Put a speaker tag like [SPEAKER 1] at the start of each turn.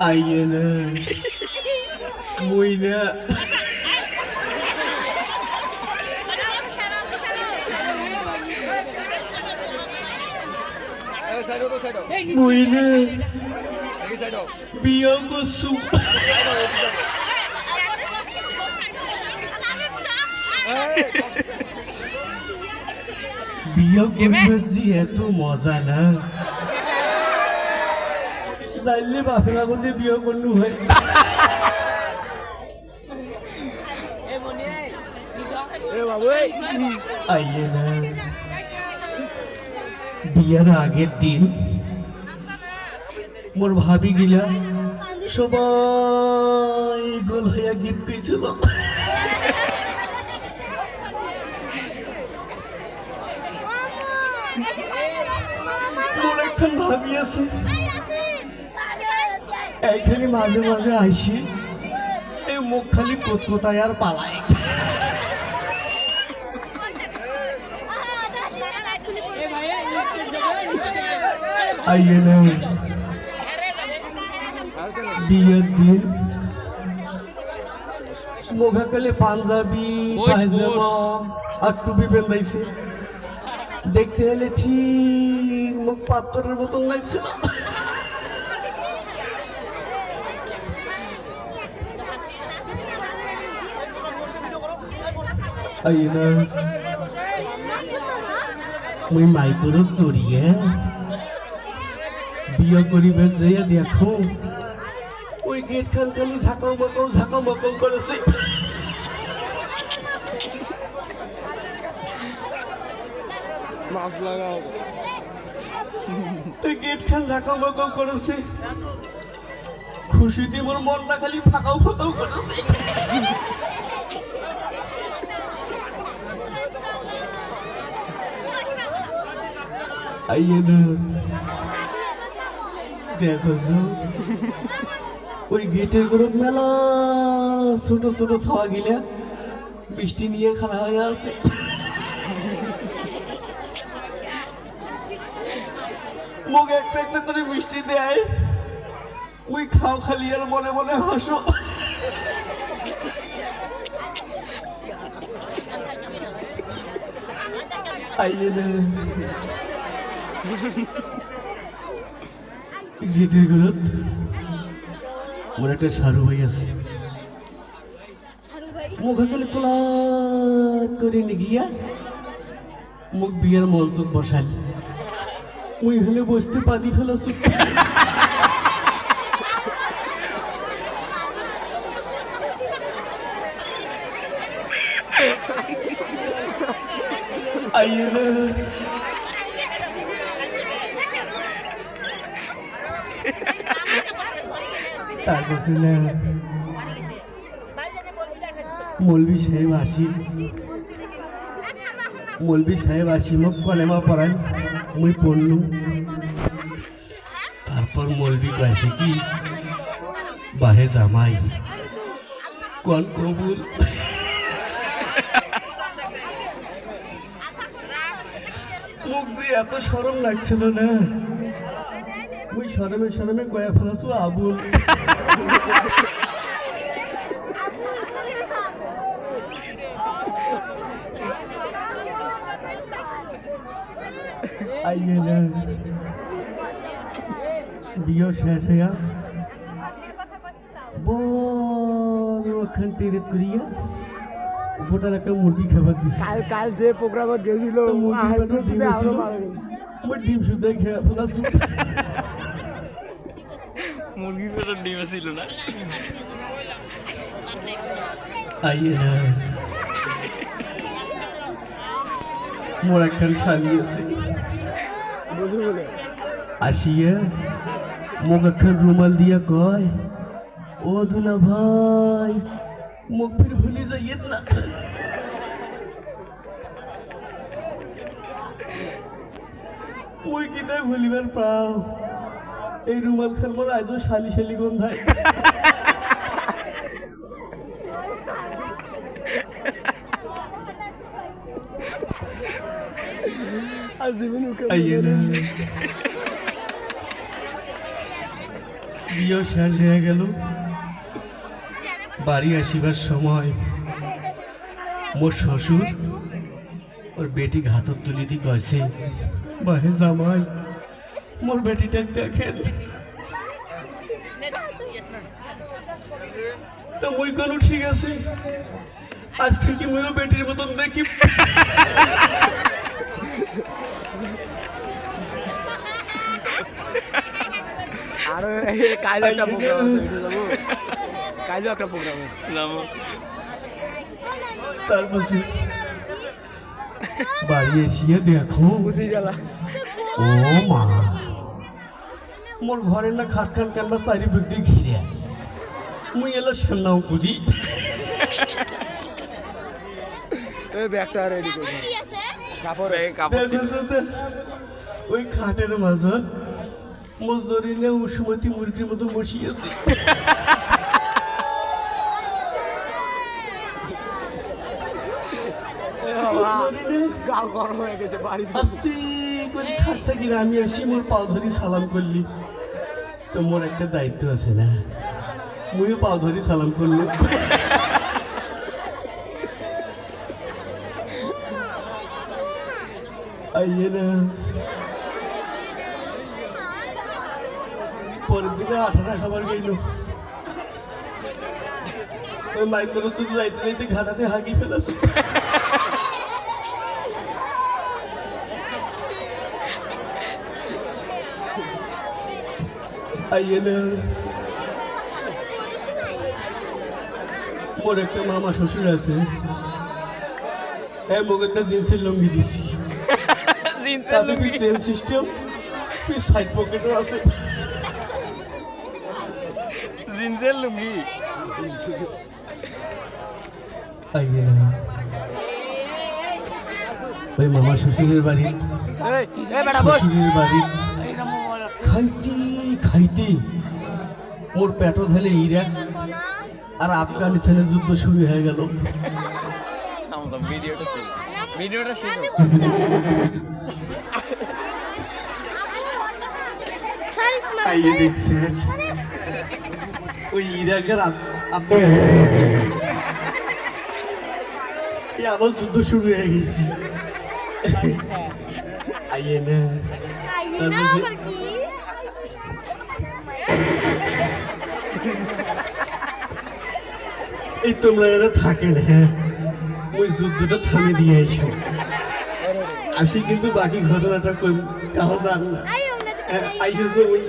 [SPEAKER 1] Ayana Muina Muina Biar kosu Biar kosu itu মজা না Zalim apa nak kau biar konu hai? Ayana biar আগের দিন মোর ভাবি গিলা সবাই গোল হইয়া গীত কইছিল মোর এখন ভাবি আছে এইখানে মাঝে মাঝে আইসি এই মুখ খালি কোতকোতায় আর পালায় আইনা বিয়ের দিন মুখাকালে পাঞ্জাবি পায়জামা আর টুপি পেলাইছে দেখতে হলে ঠিক মুখ পাথরের মতন লাগছিল আইনা মুই মাইকরো চড়িয়ে বিয়ে করিবে যে দেখো ওই গেট খান খালি ঝাঁকাও মাকাও করেছে
[SPEAKER 2] মাছ লাগাও
[SPEAKER 1] তুই গেট খান ঝাঁকাও মাকাও করেছে খুশিতে মোর মনটা খালি ফাঁকাও করেছে আইয়ে না দেখো ওই গেটের গরম মেলা ছোট ছোট ছাওয়া গিলা বৃষ্টি নিয়ে খানা হয়ে আছে মুখ একটা একটা করে বৃষ্টি দেয় ওই খাও খালি আর মনে মনে হাসো আইয়ে না গেটের ঘরত ওর একটা সারু ভাই আছে মুখে গেলে কোলা করে নি গিয়া মুখ বিয়ের মঞ্চত বসাল ওই হলে বসতে পাদি ফেলা চুপ আইয়ে না মৌলবি সাহেব আসি মোক কলেমা পড়ান মুই পড়লু তারপর মৌলবি কয়েছে কি বাহে জামাই কোন কবুল মুখ যে এত শরম লাগছিল না মুই শরমে কয়া ফেলাছো আবুল আইয়ে না বিয়ে শেষ হইয়া বড় ওখান টেরে করিয়া গোটার একটা মুরগি খাবার দিচ্ছে
[SPEAKER 2] কাল যে প্রোগ্রামত গেছিল
[SPEAKER 1] ডিম শুদ্ধ খেয়ে ফেলাছো
[SPEAKER 3] মুরগি পেটের ডিম ছিল না
[SPEAKER 1] আইয়ে না মোর একখান শালি আছে আসিয়া মুখ একখান রুমাল দিয়া কয় ও দুলা ভাই মুখ ফির ভুলে যাইয়েন না ওই কিটাই ভুলিবার পাও এই রুমাল খান মোর আজও শালি গন্ধায় বিয়েও শেষ হয়ে গেল। বাড়ি আসিবার সময় মোর শ্বশুর ওর বেটি হাতত তুলি দি কয়েছে, বাহে জামাই মোর বেটিটা দেখেন। তা মুই কোনো ঠিক আছে, আজ থেকে মুইও বেটির মতন দেখি।
[SPEAKER 2] আর কাল একটা প্রোগ্রাম আছে, ওইটা যাবো। কালও একটা প্রোগ্রাম আছে,
[SPEAKER 3] যাবো।
[SPEAKER 1] তারপর বাড়ি এসিয়ে দেখো,
[SPEAKER 2] বুঝি জ্বালা।
[SPEAKER 1] ও মা, মোর ঘরের না খাট খান কানবা চারি বুক দিয়ে ঘিরে, মুই এলো সান্নাও কুদি।
[SPEAKER 2] এই ব্যাগটা রেডি করে কাপড়
[SPEAKER 3] কাপড়
[SPEAKER 1] দেখেছো তো, ওই খাটের মাঝত মজুরিনে উসমতি মুরগির মতো বসিয়েছে।
[SPEAKER 2] গাল গরম হয়ে গেছে বাড়ি।
[SPEAKER 1] আস্তে করে খাট থেকে আমি আসি, মোর পাও ধরি সালাম করলি। তো মোর একটা দায়িত্ব আছে না, মুইও পাও ধরি সালাম করলো। আইয়ে না, পরের দিনে 18 খাবার গেল। ওই মাইক্রো শুধু যাইতে যাইতে ঘাটাতে হাগি ফেলাছে। আইয়ে না, মোর একটা মামা শ্বশুর আছে, হ্যাঁ মোক একটা জিন্সের লুঙ্গি দিছি।
[SPEAKER 3] জিন্সের
[SPEAKER 1] তাতে
[SPEAKER 3] লুঙ্গি
[SPEAKER 1] চেন সিস্টেম, সাইড পকেটও আছে।
[SPEAKER 3] জিন্সের লুঙ্গি
[SPEAKER 1] আইয়ে না, ওই মামা শ্বশুরের বাড়ি,
[SPEAKER 2] এই বেটা বস।
[SPEAKER 1] শ্বশুরের বাড়ি খাইতে খাইতে মোর পেটও ধেলে ইরাক আর আফগানিস্তানের যুদ্ধ শুরু হয়ে গেল।
[SPEAKER 3] আমাদের ভিডিওটা শেষ হোক।
[SPEAKER 1] আইয়ে দেখছে ওই ইরাকের আবার যুদ্ধ শুরু হয়ে গেছি। আইয়ে না, এই তোমরা এরা থাকে না, ওই যুদ্ধটা থামে দিয়ে এসো আসি, কিন্তু বাকি ঘটনাটা কাহো জান না। আইসেছো ওই